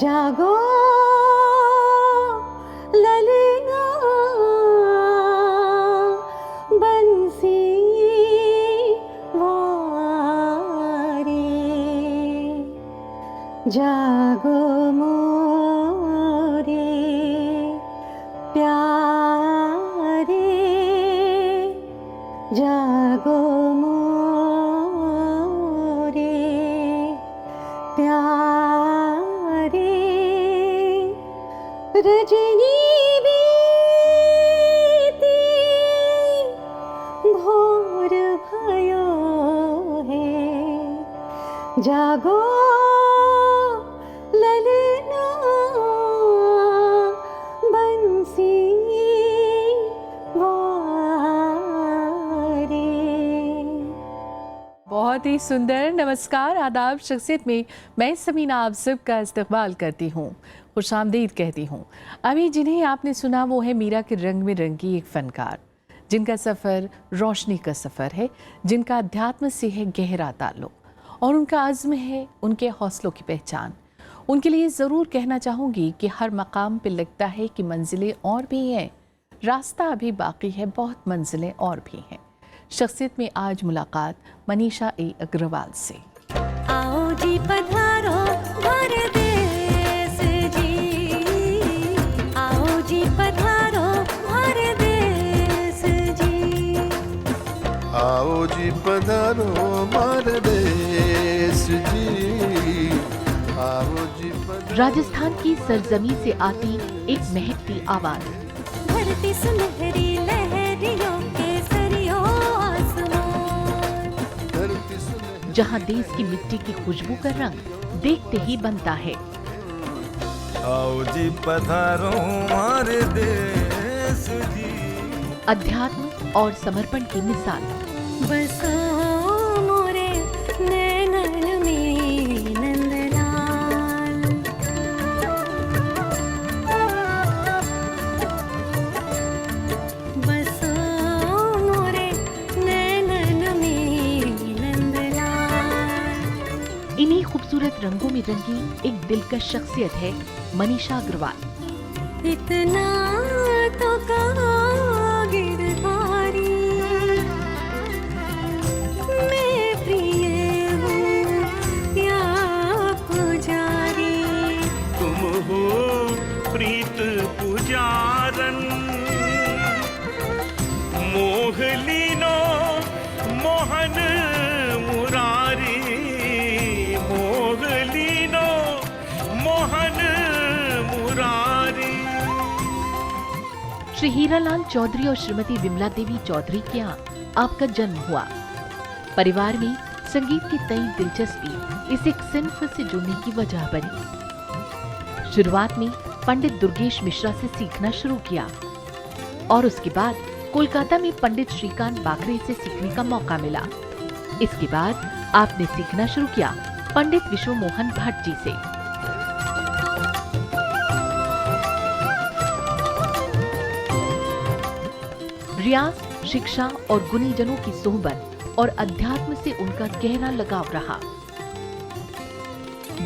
जागो ललना बंसी वारे, जागो मोरे प्यारे, जागो मोरे प्यारे। रजनी बीती भोर भयो है, जागो ललना बंसी वारे। बहुत ही सुंदर। नमस्कार, आदाब। शख्सियत में मैं समीना आप सबका इस्तकबाल करती हूँ, खुशामदीद कहती हूँ। अभी जिन्हें आपने सुना वो है मीरा के रंग में रंगी एक फ़नकार, जिनका सफ़र रोशनी का सफ़र है, जिनका अध्यात्म से है गहरा ताल्लुक़ और उनका अज़्म है उनके हौसलों की पहचान। उनके लिए ज़रूर कहना चाहूँगी कि हर मकाम पे लगता है कि मंजिलें और भी हैं, रास्ता अभी बाकी है, बहुत मंजिलें और भी हैं। शख्सियत में आज मुलाकात मनीषा ए अग्रवाल से। आओ जी पधारो परदेस जी, आओ जी पधारो परदेस जी, आओ जी पधारो परदेस जी, आओ जी पधारो। राजस्थान की सरजमी से आती एक महकती आवाज, धरती सुनहरी लहरियों के सरियों आसमान, धरती सुनहरी। जहाँ देश की मिट्टी की खुशबू का रंग देखते ही बनता है। आओ जी पधारो हमारे देश जी। अध्यात्म और समर्पण की मिसाल, बसो मोरे नैनन में नंदलाल, बसो मोरे नैनन में नंदलाल। इन्हीं खूबसूरत रंगों में रंगी एक दिलकश शख्सियत है मनीषा अग्रवाल। इतना तो कहा गिरधारी, मैं प्रिय हूँ या पुजारी, तुम हो प्रीत पुजारन, मोहलीनो मोहन मुरारी, मोहलीनो मोहन मुरारी। श्री हीरालाल चौधरी और श्रीमती विमला देवी चौधरी के यहाँ आपका जन्म हुआ। परिवार में संगीत की तई दिलचस्पी इस एक सिन्फ से जुड़ने की वजह बनी। शुरुआत में पंडित दुर्गेश मिश्रा से सीखना शुरू किया और उसके बाद कोलकाता में पंडित श्रीकांत बाकरे से सीखने का मौका मिला। इसके बाद आपने सीखना शुरू किया पंडित विश्व मोहन भट्ट जी से। रियाज, शिक्षा और गुणीजनों की सोहबत और अध्यात्म से उनका गहरा लगाव रहा।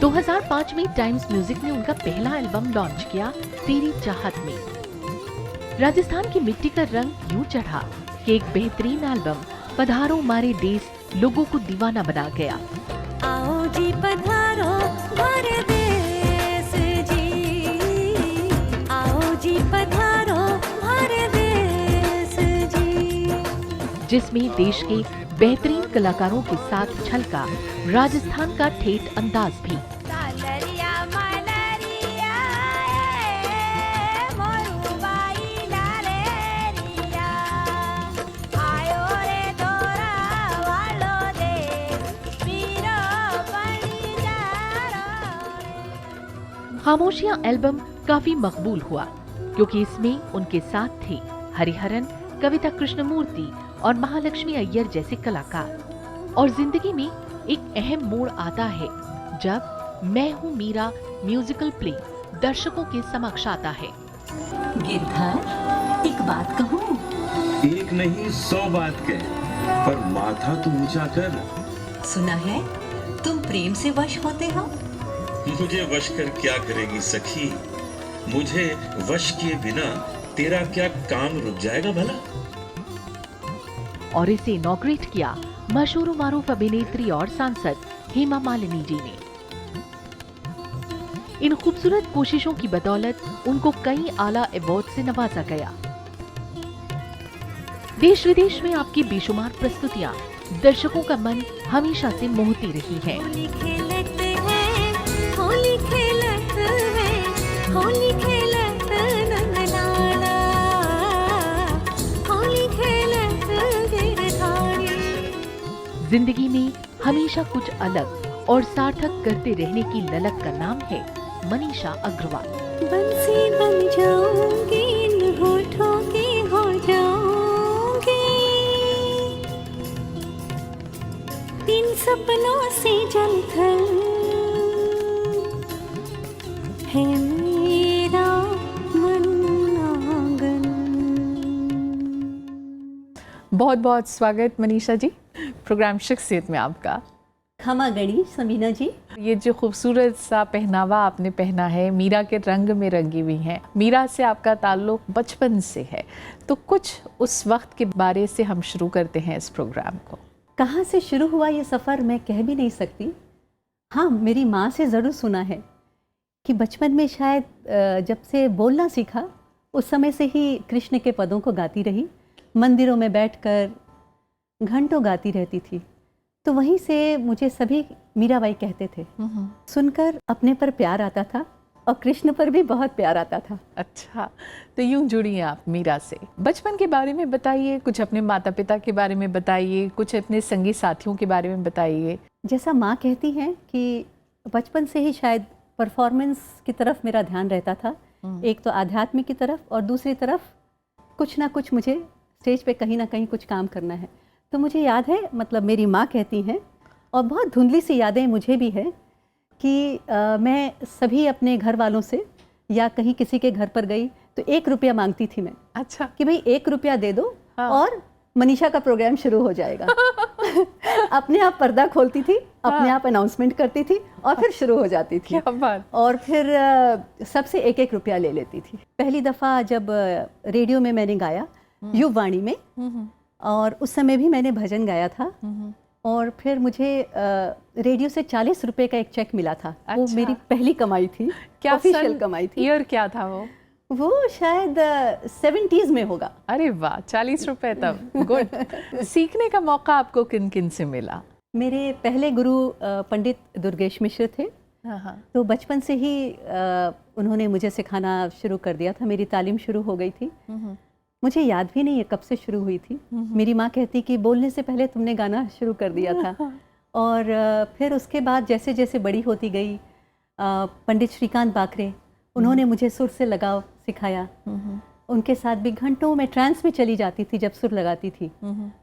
2005 में टाइम्स म्यूजिक ने उनका पहला एल्बम लॉन्च किया, तेरी चाहत में। राजस्थान की मिट्टी का रंग यूं चढ़ा कि एक बेहतरीन एल्बम पधारो मारे देश लोगों को दीवाना बना गया। आओ जी पधारो परदेस जी, आओ जी पधारो परदेस जी, जिसमें देश के बेहतरीन कलाकारों के साथ छलका राजस्थान का ठेठ अंदाज भी। खामोशियां एल्बम काफी मकबूल हुआ क्योंकि इसमें उनके साथ थे हरिहरन, कविता कृष्णमूर्ति और महालक्ष्मी अय्यर जैसे कलाकार। और जिंदगी में एक अहम मोड़ आता है जब मैं हूँ मीरा म्यूजिकल प्ले दर्शकों के समक्ष आता है। गिरधर, एक बात कहूँ? एक नहीं 100 बात कह, पर माथा तो ऊंचा कर। सुना है तुम प्रेम से वश होते हो? मुझे वश कर क्या करेगी सखी, मुझे वश किए बिना तेरा क्या काम रुक जाएगा भला। और इसे इनॉग्रेट किया मशहूर मारूफ अभिनेत्री और सांसद हेमा मालिनी जी ने। इन खूबसूरत कोशिशों की बदौलत उनको कई आला अवार्ड से नवाजा गया। देश विदेश में आपकी बेशुमार प्रस्तुतियां दर्शकों का मन हमेशा से मोहती रही हैं। होली खेलत है, होली खेलत है, होली खेलत नंदलाला, होली खेलत गिरधारी। जिंदगी में हमेशा कुछ अलग और सार्थक करते रहने की ललक का नाम है मनीषा अग्रवाल। बंसी बन जाऊंगी, इन होठों की हो जाऊंगी, इन सपनों से जल थल है मेरा मन आंगन। बहुत बहुत स्वागत मनीषा जी प्रोग्राम शख्सियत में आपका। खमा गणी समीना जी। ये जो खूबसूरत सा पहनावा आपने पहना है, मीरा के रंग में रंगी हुई हैं। मीरा से आपका ताल्लुक बचपन से है, तो कुछ उस वक्त के बारे से हम शुरू करते हैं इस प्रोग्राम को। कहाँ से शुरू हुआ ये सफ़र मैं कह भी नहीं सकती। हाँ, मेरी माँ से ज़रूर सुना है कि बचपन में शायद जब से बोलना सीखा उस समय से ही कृष्ण के पदों को गाती रही। मंदिरों में बैठकर घंटों गाती रहती थी, तो वहीं से मुझे सभी मीराबाई कहते थे। सुनकर अपने पर प्यार आता था और कृष्ण पर भी बहुत प्यार आता था। अच्छा, तो यूं जुड़ी हैं आप मीरा से। बचपन के बारे में बताइए, कुछ अपने माता पिता के बारे में बताइए, कुछ अपने संगी साथियों के बारे में बताइए। जैसा माँ कहती हैं कि बचपन से ही शायद परफॉर्मेंस की तरफ मेरा ध्यान रहता था, एक तो आध्यात्म की तरफ और दूसरी तरफ कुछ ना कुछ मुझे स्टेज पे कहीं ना कहीं कुछ काम करना है। तो मुझे याद है, मतलब मेरी माँ कहती हैं और बहुत धुंधली सी यादें मुझे भी है कि मैं सभी अपने घर वालों से या कहीं किसी के घर पर गई तो 1 रुपया मांगती थी मैं। अच्छा, कि भाई 1 रुपया दे दो। हाँ। और मनीषा का प्रोग्राम शुरू हो जाएगा। अपने आप पर्दा खोलती थी, अपने आप अनाउंसमेंट करती थी और फिर शुरू हो जाती थी। क्या बात। और फिर सबसे 1-1 रुपया ले लेती थी। पहली दफ़ा जब रेडियो में मैंने गाया युववाणी में, और उस समय भी मैंने भजन गाया था, और फिर मुझे रेडियो से 40 रुपए का एक चेक मिला था। अच्छा। वो मेरी पहली कमाई थी, क्या ऑफिशियल कमाई थी। ईयर क्या था वो शायद 70s में होगा। अरे वाह, 40 रुपए तब। गुड। सीखने का मौका आपको किन किन से मिला? मेरे पहले गुरु पंडित दुर्गेश मिश्र थे। हाँ। तो बचपन से ही उन्होंने मुझे सिखाना शुरू कर दिया था, मेरी तालीम शुरू हो गई थी। मुझे याद भी नहीं है कब से शुरू हुई थी। मेरी माँ कहती कि बोलने से पहले तुमने गाना शुरू कर दिया था। और फिर उसके बाद जैसे जैसे बड़ी होती गई, पंडित श्रीकांत बाकरे, उन्होंने मुझे सुर से लगाव सिखाया। उनके साथ भी घंटों में ट्रांस में चली जाती थी जब सुर लगाती थी।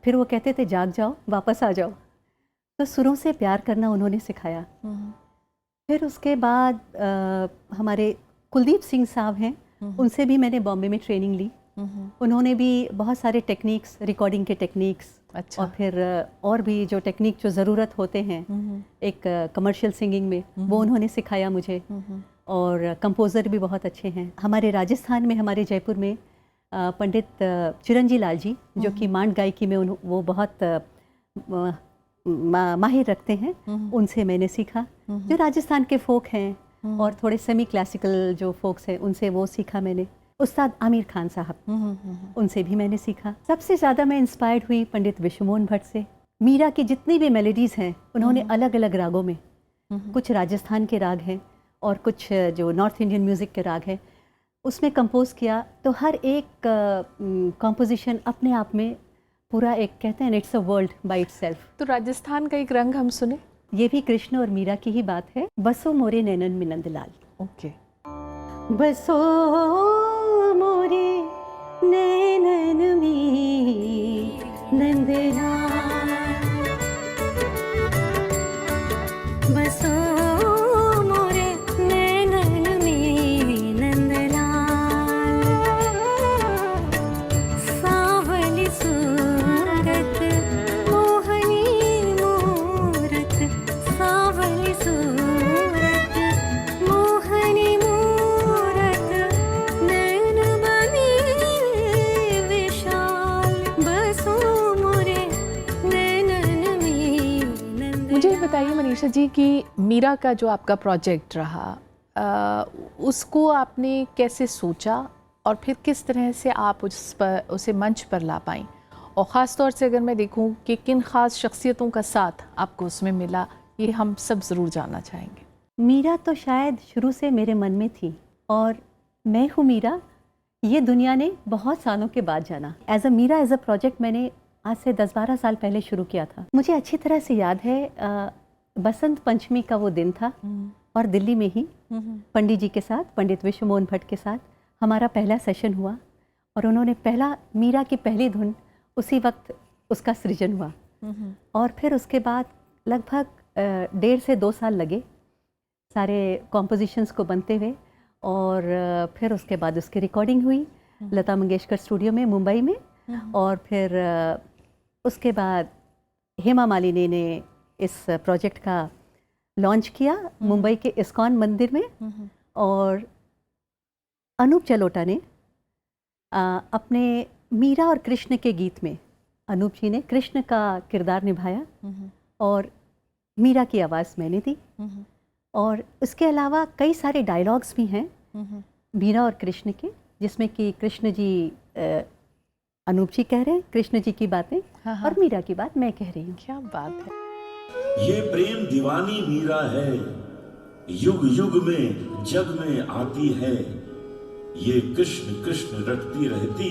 फिर वो कहते थे जाग जाओ, वापस आ जाओ। तो सुरों से प्यार करना उन्होंने सिखाया। फिर उसके बाद हमारे कुलदीप सिंह साहब हैं, उनसे भी मैंने बॉम्बे में ट्रेनिंग ली। उन्होंने भी बहुत सारे टेक्निक्स, रिकॉर्डिंग के टेक्निक्स, अच्छा। और फिर और भी जो टेक्निक जो ज़रूरत होते हैं एक कमर्शियल सिंगिंग में, वो उन्होंने सिखाया मुझे। और कंपोज़र भी बहुत अच्छे हैं। हमारे राजस्थान में, हमारे जयपुर में पंडित चिरंजी लाल जी, जो कि मांड गायकी में वो बहुत माहिर रखते हैं, उनसे मैंने सीखा। जो राजस्थान के फोक हैं और थोड़े सेमी क्लासिकल जो फोक्स हैं, उनसे वो सीखा मैंने। उस्ताद आमिर खान साहब, उनसे भी मैंने सीखा। सबसे ज़्यादा मैं इंस्पायर्ड हुई पंडित विश्वमोहन भट्ट से। मीरा की जितनी भी मेलोडीज़ हैं, उन्होंने अलग अलग रागों में, कुछ राजस्थान के राग हैं और कुछ जो नॉर्थ इंडियन म्यूज़िक के राग हैं, उसमें कंपोज किया। तो हर एक कंपोजिशन अपने आप में पूरा एक, कहते हैं it's a world by itself. तो राजस्थान का एक रंग हम सुने। ये भी कृष्ण और मीरा की ही बात है। बसो मोरे नैनन में नंदलाल। ओके। बसो मोरे नैनन में नंदलाल, बसो मोरे नैनन में नंदलाल, सावली सूरत मोहनी मूरत, सावली सूरत बताइए मनीषा जी कि मीरा का जो आपका प्रोजेक्ट रहा उसको आपने कैसे सोचा और फिर किस तरह से आप उसे मंच पर ला पाई, और ख़ास तौर से अगर मैं देखूं कि किन ख़ास शख्सियतों का साथ आपको उसमें मिला, ये हम सब ज़रूर जानना चाहेंगे। मीरा तो शायद शुरू से मेरे मन में थी, और मैं हूँ मीरा ये दुनिया ने बहुत सालों के बाद जाना। मीरा एज अ प्रोजेक्ट मैंने आज से 10-12 साल पहले शुरू किया था। मुझे अच्छी तरह से याद है बसंत पंचमी का वो दिन था, और दिल्ली में ही पंडित जी के साथ, पंडित विश्व मोहन भट्ट के साथ हमारा पहला सेशन हुआ, और उन्होंने मीरा की पहली धुन उसी वक्त उसका सृजन हुआ। और फिर उसके बाद लगभग 1.5 से 2 साल लगे सारे कॉम्पोजिशंस को बनते हुए, और फिर उसके बाद उसकी रिकॉर्डिंग हुई लता मंगेशकर स्टूडियो में मुंबई में, और फिर उसके बाद हेमा मालिनी ने इस प्रोजेक्ट का लॉन्च किया मुंबई के इस्कॉन मंदिर में, और अनूप जलोटा ने अपने मीरा और कृष्ण के गीत में अनूप जी ने कृष्ण का किरदार निभाया, और मीरा की आवाज़ मैंने दी। और उसके अलावा कई सारे डायलॉग्स भी हैं मीरा और कृष्ण के, जिसमें कि कृष्ण जी अनूप जी कह रहे हैं कृष्ण जी की बातें, और मीरा की बात मैं कह रही हूँ। क्या बात है। ये प्रेम दीवानी मीरा है, युग युग में जग में आती है। ये कृष्ण कृष्ण रटती रहती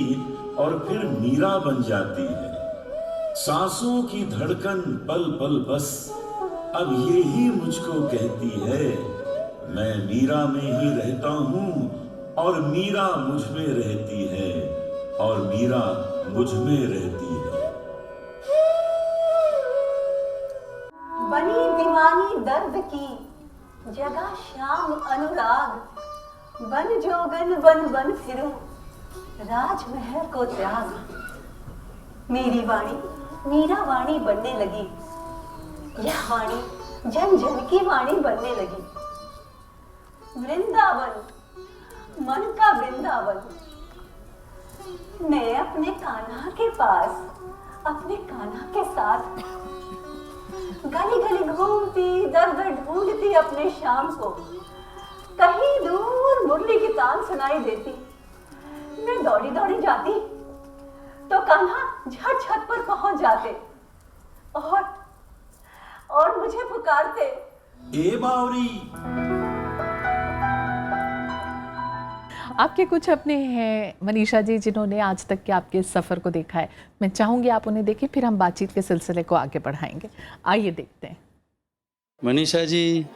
और फिर मीरा बन जाती है। सांसों की धड़कन पल पल बस अब ये ही मुझको कहती है, मैं मीरा में ही रहता हूँ और मीरा मुझ में रहती है, और मीरा मुझ में रहती है। बनी दीवानी दर्द की जगह श्याम अनुराग, बन जोगन बन बन फिरूं राजमहल को त्याग। मेरी वाणी मीरा वाणी बनने लगी, यह वाणी जन जन की वाणी बनने लगी। वृंदावन मन का वृंदावन, मैं अपने कान्हा के पास, अपने कान्हा के साथ गली गली घूमती, दर दर ढूंढती अपने श्याम को। कहीं दूर मुरली की तान सुनाई देती, मैं दौड़ी दौड़ी जाती तो कान्हा झट छत पर पहुंच जाते और मुझे पुकारते, ए बावरी। आपके कुछ अपने हैं मनीषा जी जिन्होंने आज तक के आपके सफ़र को देखा है, मैं चाहूँगी आप उन्हें देखें, फिर हम बातचीत के सिलसिले को आगे बढ़ाएंगे। आइए देखते हैं। मनीषा जी,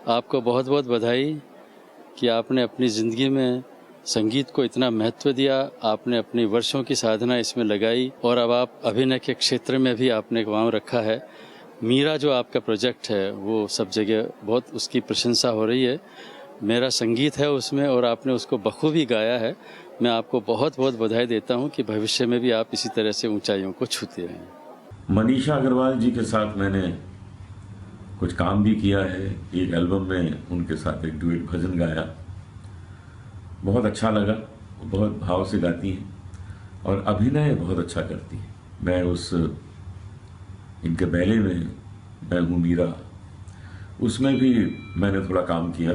आपको बहुत बहुत बधाई कि आपने अपनी ज़िंदगी में संगीत को इतना महत्व दिया। आपने अपनी वर्षों की साधना इसमें लगाई, और अब आप अभिनय के क्षेत्र में भी आपने एक पाँव रखा है। मीरा जो आपका प्रोजेक्ट है वो सब जगह बहुत उसकी प्रशंसा हो रही है। मेरा संगीत है उसमें, और आपने उसको बखूबी गाया है। मैं आपको बहुत बहुत बधाई देता हूं कि भविष्य में भी आप इसी तरह से ऊंचाइयों को छूते रहें। मनीषा अग्रवाल जी के साथ मैंने कुछ काम भी किया है। एक एल्बम में उनके साथ एक डुएट भजन गाया, बहुत अच्छा लगा। बहुत भाव से गाती हैं और अभिनय बहुत अच्छा करती हैं। मैं उस इनके बैले में मैं हूँ मीरा, उसमें भी मैंने थोड़ा काम किया।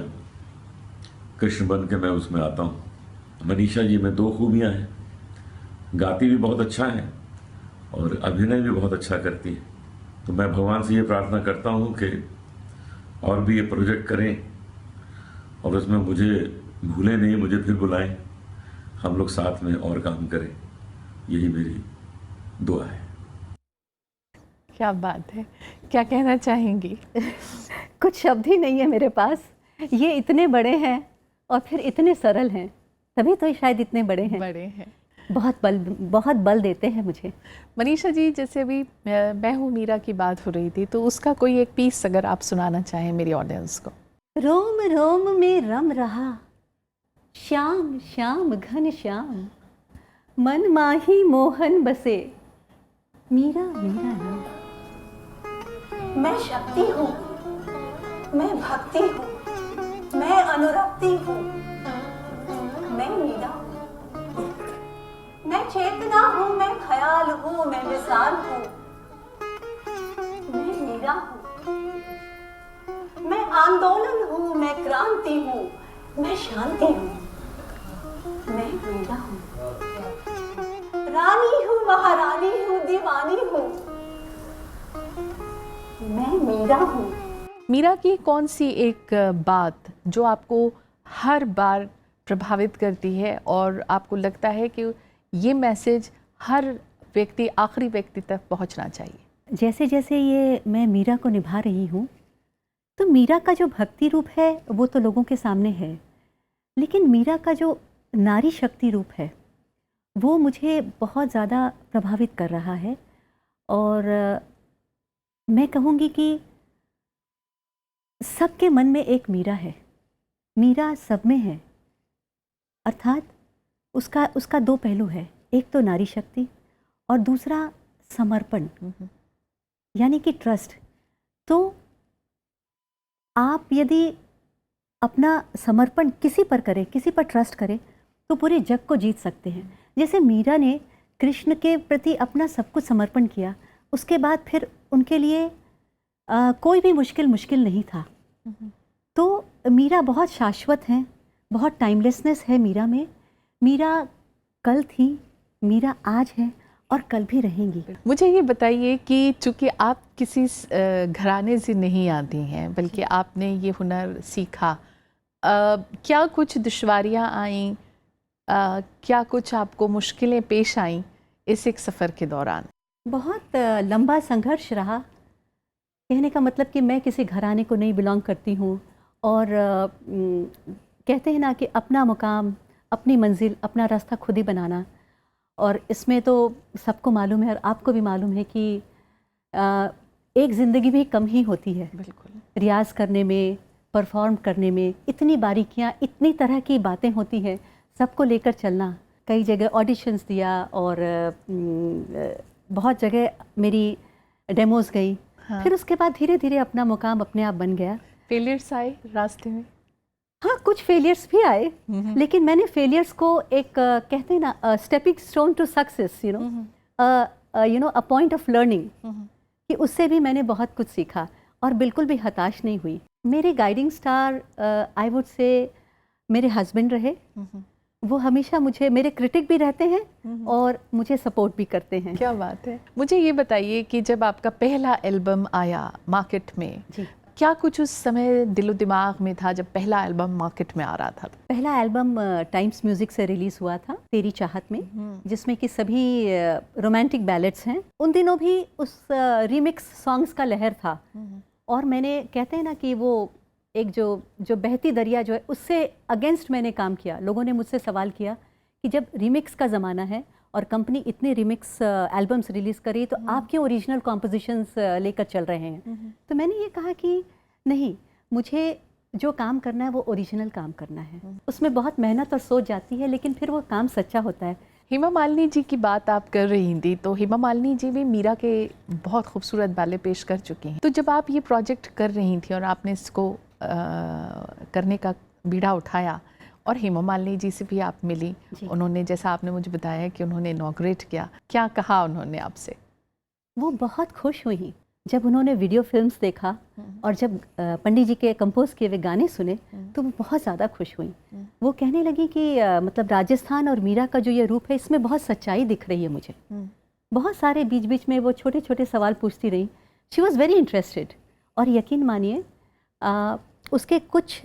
कृष्ण बन के मैं उसमें आता हूँ। मनीषा जी में 2 खूबियाँ हैं, गाती भी बहुत अच्छा है और अभिनय भी बहुत अच्छा करती है। तो मैं भगवान से ये प्रार्थना करता हूँ कि और भी ये प्रोजेक्ट करें और उसमें मुझे भूलें नहीं, मुझे फिर बुलाएं, हम लोग साथ में और काम करें। यही मेरी दुआ है। क्या बात है, क्या कहना चाहेंगी? कुछ शब्द ही नहीं है मेरे पास। ये इतने बड़े हैं और फिर इतने सरल हैं, तभी तो शायद इतने बड़े हैं। बहुत बल देते हैं मुझे। मनीषा जी, जैसे अभी मैं हूँ मीरा की बात हो रही थी, तो उसका कोई एक पीस अगर आप सुनाना चाहें मेरी ऑडियंस को। रोम रोम में रम रहा श्याम श्याम घन श्याम, मन माही मोहन बसे मीरा मीरा नाम। मैं शक्ति हूँ, मैं भक्ति हूँ, मैं अनुरक्ति हूँ, मैं मीरा हूँ। मैं चेतना हूँ, मैं ख्याल हूँ, मैं विशाल हूँ, मैं मीरा हूँ। हूँ, मैं शांति हूँ, मैं मीरा हूँ, रानी हूँ, महारानी हूँ, दीवानी हूँ, मैं मीरा हूँ। मीरा की कौन सी एक बात जो आपको हर बार प्रभावित करती है और आपको लगता है कि ये मैसेज हर व्यक्ति, आखिरी व्यक्ति तक पहुंचना चाहिए? जैसे जैसे ये मैं मीरा को निभा रही हूँ, तो मीरा का जो भक्ति रूप है वो तो लोगों के सामने है, लेकिन मीरा का जो नारी शक्ति रूप है वो मुझे बहुत ज़्यादा प्रभावित कर रहा है। और मैं कहूँगी कि सबके मन में एक मीरा है, मीरा सब में है, अर्थात उसका दो पहलू है, एक तो नारी शक्ति और दूसरा समर्पण, यानी कि ट्रस्ट। तो आप यदि अपना समर्पण किसी पर करें, किसी पर ट्रस्ट करें, तो पूरे जग को जीत सकते हैं। जैसे मीरा ने कृष्ण के प्रति अपना सब कुछ समर्पण किया, उसके बाद फिर उनके लिए कोई भी मुश्किल नहीं था। तो मीरा बहुत शाश्वत है, बहुत टाइमलेसनेस है मीरा में। मीरा कल थी, मीरा आज है और कल भी रहेंगी। मुझे ये बताइए कि चूँकि आप किसी घराने से नहीं आती हैं, बल्कि आपने ये हुनर सीखा, क्या कुछ दुश्वारियाँ आईं, क्या कुछ आपको मुश्किलें पेश आईं इस एक सफ़र के दौरान? बहुत लंबा संघर्ष रहा। कहने का मतलब कि मैं किसी घराने को नहीं बिलोंग करती हूँ, और कहते हैं ना कि अपना मुकाम, अपनी मंजिल, अपना रास्ता खुद ही बनाना। और इसमें तो सबको मालूम है और आपको भी मालूम है कि एक ज़िंदगी भी कम ही होती है। बिल्कुल। रियाज़ करने में, परफॉर्म करने में इतनी बारीकियाँ, इतनी तरह की बातें होती हैं, सबको लेकर चलना। कई जगह ऑडिशंस दिया और बहुत जगह मेरी डेमोज़ गई। हाँ। फिर उसके बाद धीरे धीरे अपना मुकाम अपने आप बन गया। फेलियर्स आए रास्ते में? हाँ, कुछ फेलियर्स भी आए, लेकिन मैंने फेलियर्स को एक कहते हैं ना stepping stone to success, you know a point of learning, कि उससे भी मैंने बहुत कुछ सीखा और बिल्कुल भी हताश नहीं हुई। मेरे guiding star I would say मेरे हस्बैंड रहे। वो हमेशा मुझे, मेरे क्रिटिक भी रहते हैं और मुझे सपोर्ट भी करते हैं। क्या बात है। मुझे ये बताइए कि जब आपका पहला एल्बम आया मार्केट में, जी, क्या कुछ उस समय दिलो दिमाग में था जब पहला एल्बम मार्केट में आ रहा था? पहला एल्बम टाइम्स म्यूजिक से रिलीज हुआ था, तेरी चाहत में, जिसमें कि सभी रोमांटिक बैलेट्स हैं। उन दिनों भी उस रीमिक्स सॉन्ग्स का लहर था, और मैंने, कहते हैं ना कि वो एक जो बहती दरिया जो है, उससे अगेंस्ट मैंने काम किया। लोगों ने मुझसे सवाल किया कि जब रीमिक्स का ज़माना है और कंपनी इतने रीमिक्स एल्बम्स रिलीज़ करी, तो आप क्यों ओरिजिनल कॉम्पोजिशंस लेकर चल रहे हैं? तो मैंने ये कहा कि नहीं, मुझे जो काम करना है वो ओरिजिनल काम करना है। उसमें बहुत मेहनत और सोच जाती है, लेकिन फिर वो काम सच्चा होता है। हेमा मालिनी जी की बात आप कर रही थी, तो हेमा मालिनी जी भी मीरा के बहुत खूबसूरत बाले पेश कर चुकी हैं। तो जब आप ये प्रोजेक्ट कर रही थी और आपने इसको करने का बीड़ा उठाया और हेमा मालिनी जी से भी आप मिली, उन्होंने, जैसा आपने मुझे बताया कि उन्होंने इनॉग्रेट किया, क्या कहा उन्होंने आपसे? वो बहुत खुश हुई जब उन्होंने वीडियो फिल्म्स देखा और जब पंडित जी के कंपोज किए हुए गाने सुने, तो वो बहुत ज़्यादा खुश हुई। वो कहने लगी कि मतलब राजस्थान और मीरा का जो ये रूप है, इसमें बहुत सच्चाई दिख रही है मुझे। बहुत सारे बीच बीच में वो छोटे छोटे सवाल पूछती रही। She was very interested. और यकीन मानिए, उसके कुछ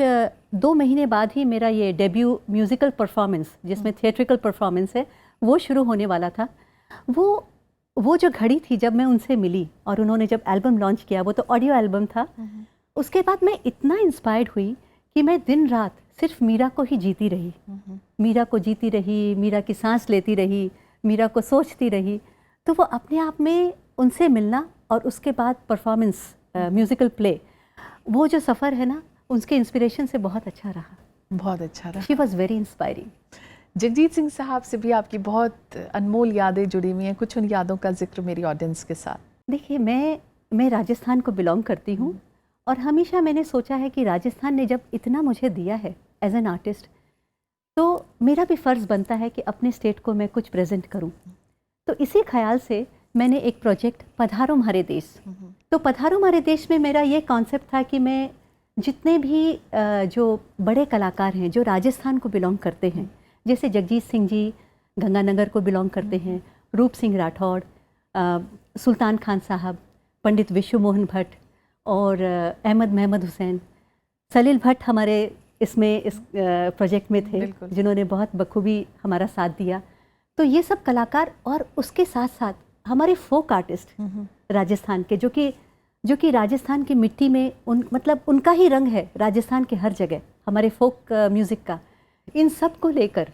2 महीने बाद ही मेरा ये डेब्यू म्यूज़िकल परफॉर्मेंस, जिसमें थिएट्रिकल परफॉर्मेंस है, वो शुरू होने वाला था। वो जो घड़ी थी जब मैं उनसे मिली और उन्होंने जब एल्बम लॉन्च किया, वो तो ऑडियो एल्बम था। उसके बाद मैं इतना इंस्पायर्ड हुई कि मैं दिन रात सिर्फ मीरा को ही जीती रही, मीरा को जीती रही, मीरा की सांस लेती रही, मीरा को सोचती रही। तो वो अपने आप में उनसे मिलना और उसके बाद परफॉर्मेंस, म्यूज़िकल प्ले, वो जो सफ़र है ना, उसके इंस्पिरेशन से बहुत अच्छा रहा। बहुत अच्छा रहा। She was very inspiring. Jagjit Singh साहब से भी आपकी बहुत अनमोल यादें जुड़ी हुई हैं, कुछ उन यादों का जिक्र मेरी ऑडियंस के साथ। देखिए, मैं राजस्थान को बिलोंग करती हूँ, और हमेशा मैंने सोचा है कि राजस्थान ने जब इतना मुझे दिया है एज एन आर्टिस्ट, तो मेरा भी फ़र्ज़ बनता है कि अपने स्टेट को मैं कुछ प्रेजेंट करूँ। तो इसी ख्याल से मैंने एक प्रोजेक्ट पधारो म्हारे देश, तो पधारो म्हारे देश में मेरा ये कॉन्सेप्ट था कि मैं जितने भी जो बड़े कलाकार हैं जो राजस्थान को बिलोंग करते हैं, जैसे जगजीत सिंह जी गंगानगर को बिलोंग करते हैं, रूप सिंह राठौड़, सुल्तान खान साहब, पंडित विश्व मोहन भट्ट और अहमद महमद हुसैन, सलील भट्ट हमारे इसमें इस प्रोजेक्ट में थे, जिन्होंने बहुत बखूबी हमारा साथ दिया। तो ये सब कलाकार और उसके साथ साथ हमारे फोक आर्टिस्ट राजस्थान के, जो कि राजस्थान की मिट्टी में मतलब उनका ही रंग है राजस्थान के हर जगह, हमारे फोक म्यूज़िक का। इन सब को लेकर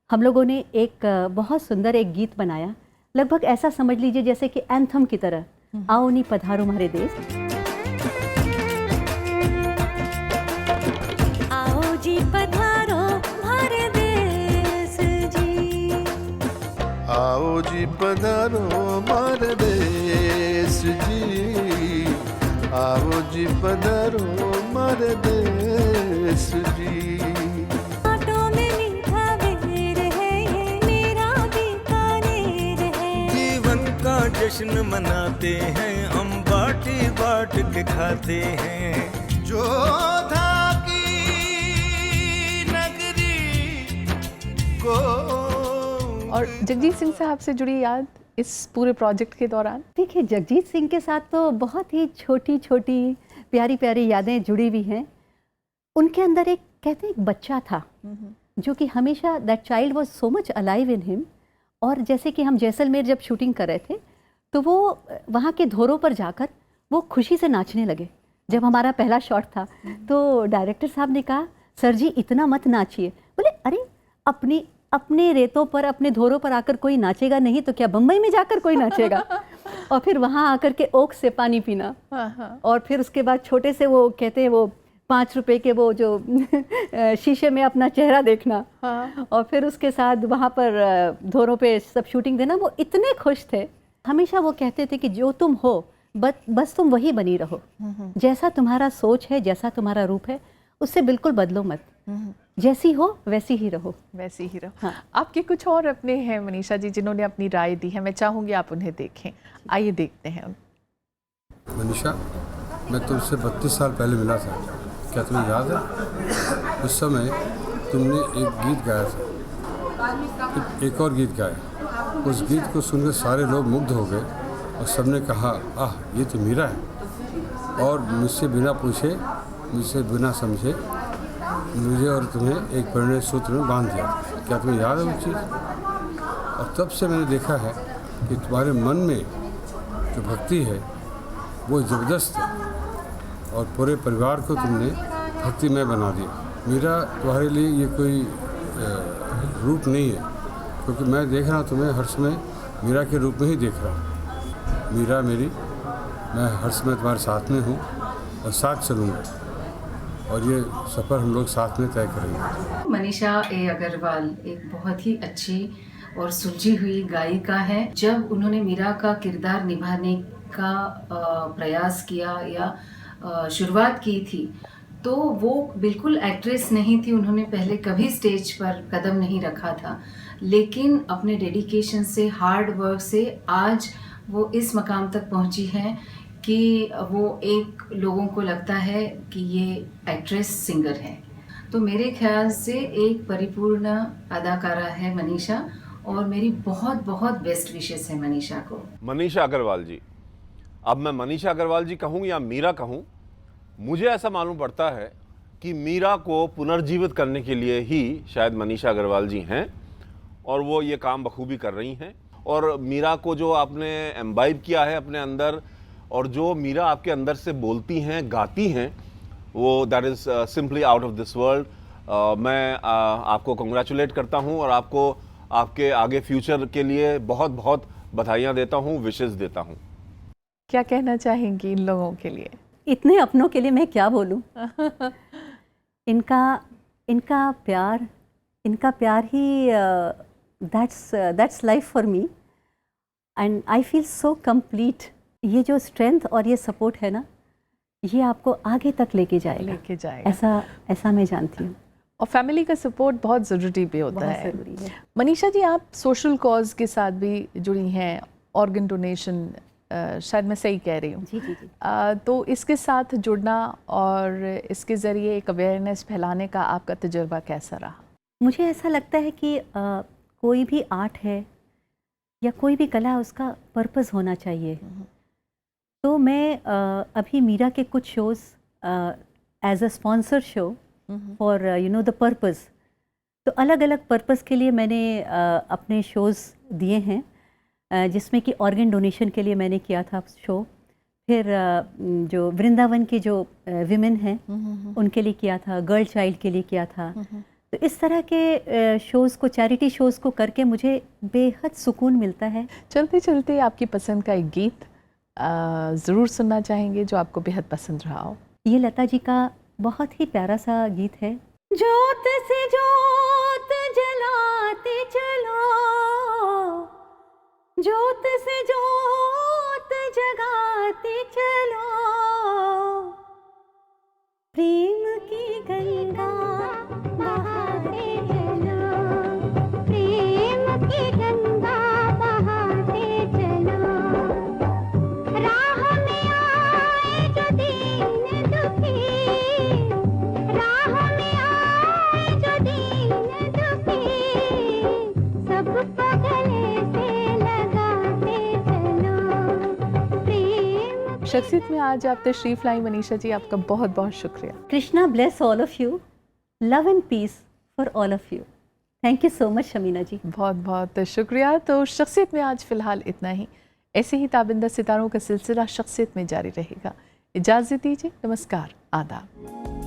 हम लोगों ने एक बहुत सुंदर एक गीत बनाया, लगभग ऐसा समझ लीजिए जैसे कि एंथम की तरह, आओ नी पधारो हमारे देश। आओ जी पधारो हमारे देश जी, आओ जी पधारो मारे देश जी, आओ जी पधारो मारे देश जी। आटों में मीठा बेर है ये मेरा बीकानेर है, जीवन का जश्न मनाते हैं हम, बाटी बाट के खाते हैं। जो था की नगरी को। और जगजीत सिंह साहब से जुड़ी याद इस पूरे प्रोजेक्ट के दौरान? देखिए, जगजीत सिंह के साथ तो बहुत ही छोटी छोटी प्यारी प्यारी यादें जुड़ी हुई हैं। उनके अंदर एक कहते हैं एक बच्चा था जो कि हमेशा that child was so much alive in him. और जैसे कि हम जैसलमेर जब शूटिंग कर रहे थे तो वो वहाँ के धोरों पर जाकर वो खुशी से नाचने लगे। जब हमारा पहला शॉट था तो डायरेक्टर साहब ने कहा, सर जी इतना मत नाचिए। बोले अरे अपने रेतों पर, अपने धोरों पर आकर कोई नाचेगा नहीं तो क्या बम्बई में जाकर कोई नाचेगा। और फिर वहाँ आकर के ओक से पानी पीना, और फिर उसके बाद छोटे से वो कहते हैं वो 5 रुपए के वो जो शीशे में अपना चेहरा देखना, और फिर उसके साथ वहाँ पर धोरों पे सब शूटिंग देना। वो इतने खुश थे। हमेशा वो कहते थे कि जो तुम हो बस तुम वही बनी रहो, जैसा तुम्हारा सोच है, जैसा तुम्हारा रूप है, उससे बिल्कुल बदलो मत, जैसी हो वैसी ही रहो। वैसी ही रहो। हाँ। आपके कुछ और अपने हैं मनीषा जी जिन्होंने अपनी राय दी है, मैं चाहूँगी आप उन्हें देखें। आइए देखते हैं। मनीषा, मैं तुमसे 32 साल पहले मिला था, क्या तुम्हें याद है? उस समय तुमने एक गीत गाया था, एक और गीत गाया। उस गीत को सुनकर सारे लोग मुग्ध हो गए और सबने कहा, आह ये तो मीरा है। और मुझसे बिना पूछे, मुझसे बिना समझे मुझे और तुम्हें एक परिणय सूत्र में बांध दिया। क्या तुम्हें याद है वो चीज़? और तब से मैंने देखा है कि तुम्हारे मन में जो भक्ति है वो ज़बरदस्त है, और पूरे परिवार को तुमने भक्तिमय बना दिया। मीरा तुम्हारे लिए ये कोई रूप नहीं है, क्योंकि मैं देख रहा हूँ तुम्हें हर समय मीरा के रूप में ही देख रहा हूँ। मीरा मेरी, मैं हर समय तुम्हारे साथ में हूँ और साथ चलूँगा, और ये सफ़र हम लोग साथ में तय करेंगे। मनीषा ए अग्रवाल एक बहुत ही अच्छी और सुलझी हुई गायिका है। जब उन्होंने मीरा का किरदार निभाने का प्रयास किया या शुरुआत की थी तो वो बिल्कुल एक्ट्रेस नहीं थी। उन्होंने पहले कभी स्टेज पर कदम नहीं रखा था, लेकिन अपने डेडिकेशन से, हार्ड वर्क से आज वो इस मकाम तक पहुंची हैं कि वो एक लोगों को लगता है कि ये एक्ट्रेस सिंगर है। तो मेरे ख्याल से एक परिपूर्ण अदाकारा है मनीषा, और मेरी बहुत बहुत बेस्ट विशेस है मनीषा को। मनीषा अग्रवाल जी, अब मैं मनीषा अग्रवाल जी कहूँ या मीरा कहूँ, मुझे ऐसा मालूम पड़ता है कि मीरा को पुनर्जीवित करने के लिए ही शायद मनीषा अग्रवाल जी हैं, और वो ये काम बखूबी कर रही हैं। और मीरा को जो आपने एम्बाइब किया है अपने अंदर, और जो मीरा आपके अंदर से बोलती हैं, गाती हैं, वो that is simply out of this world. मैं आपको कंग्रेचुलेट करता हूँ और आपको आपके आगे फ्यूचर के लिए बहुत बहुत बधाइयाँ देता हूँ, विशेस देता हूँ। क्या कहना चाहेंगी इन लोगों के लिए? इतने अपनों के लिए मैं क्या बोलूं। इनका प्यार ही that's life for me, and I feel so complete. ये जो स्ट्रेंथ और ये सपोर्ट है ना, ये आपको आगे तक लेके जाएगा। ऐसा मैं जानती हूँ। और फैमिली का सपोर्ट बहुत ज़रूरी भी होता है। मनीषा जी, आप सोशल कॉज के साथ भी जुड़ी हैं, ऑर्गन डोनेशन शायद मैं सही कह रही हूँ। जी जी जी। तो इसके साथ जुड़ना और इसके ज़रिए एक अवेयरनेस फैलाने का आपका तजुर्बा कैसा रहा? मुझे ऐसा लगता है कि कोई भी आर्ट है या कोई भी कला, उसका पर्पस होना चाहिए। तो मैं अभी मीरा के कुछ shows as a sponsor show for you know the purpose, तो अलग अलग पर्पस के लिए मैंने अपने शोज़ दिए हैं, जिसमें कि ऑर्गन डोनेशन के लिए मैंने किया था शो, फिर जो वृंदावन के जो विमेन हैं उनके लिए किया था, गर्ल चाइल्ड के लिए किया था। तो इस तरह के शोज़ को, चैरिटी शोज़ को करके मुझे बेहद सुकून मिलता है। चलते चलते आपकी पसंद का एक गीत ज़रूर सुनना चाहेंगे जो आपको बेहद पसंद रहा हो। ये लता जी का बहुत ही प्यारा सा गीत है। जोत से जोत जलाते चलो, जोत से जोत जगाते चलो, प्रेम की गंगा बहाते चलो, प्रेम की गंगा बहाते चलो, राह में आए जो दीन दुखी, राह में आए जो दीन दुखी, सबको गले से लगाते चलो, प्रेम। शख्सियत में आज आप तशरीफ़ लाई मनीषा जी, आपका बहुत बहुत शुक्रिया। Krishna bless all of you, love and peace for all of you. Thank you so much Shamina ji. बहुत बहुत शुक्रिया। तो शख्सियत में आज फ़िलहाल इतना ही। ऐसे ही ताबिंदा सितारों का सिलसिला शख्सियत में जारी रहेगा। इजाज़त दीजिए, नमस्कार, आदाब।